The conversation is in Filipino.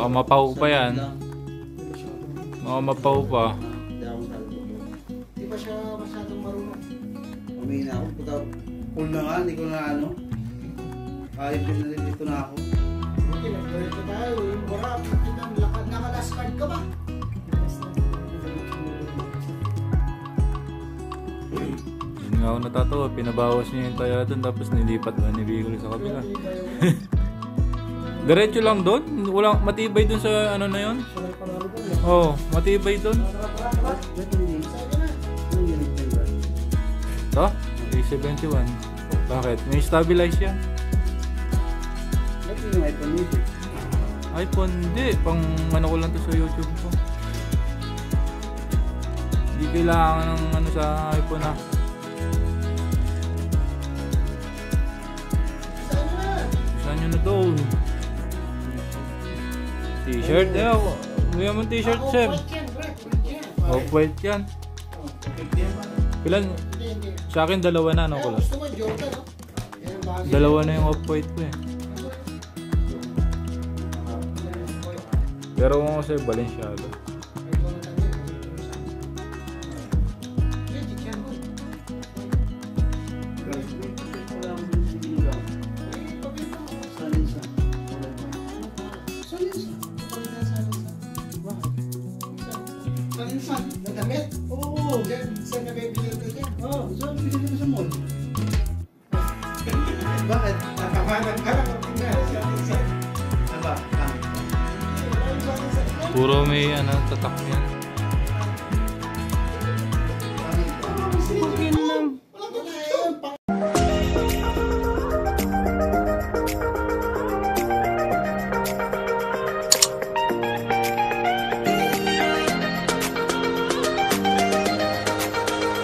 Baka mapaw pa yan. Baka mapaw pa. Di ba siya masyadong marunong? Umina ako. Full na nga, hindi ko na ano. Ayop yun na rin dito na ako. Buti, nag-diretso tayo. Yung borap, naka-last card ka ba? Yun nga ako natatawa. Pinabawas niya yung taya doon tapos nilipat ba ni Bigol sa kabila. Diretso lang doon? Walang matibay doon sa ano na yun? Oo, matibay doon. Ito? A71. Bakit? May stabilize yan. iPhone? Hindi. Pang ano ko lang to sa YouTube ko. Hindi kailangan ng ano sa iPhone ha. Saan nyo na doon? T-shirt? Eh ako. Ngayon mo t-shirt, Seb. Off-white yan. Pilan? Sa akin dalawa na, ano ko lang. Dalawa na yung off-white ko eh. Pero kung kasi Balenciaga. Palinsan, nagamit? Oo. Saan na bibili ka dyan? Oo, saan bibili mo sa mall? Bakit? Nakamanag ka lang ang tingnan sa palinsan. Aba, Puro may ano, tatak yan.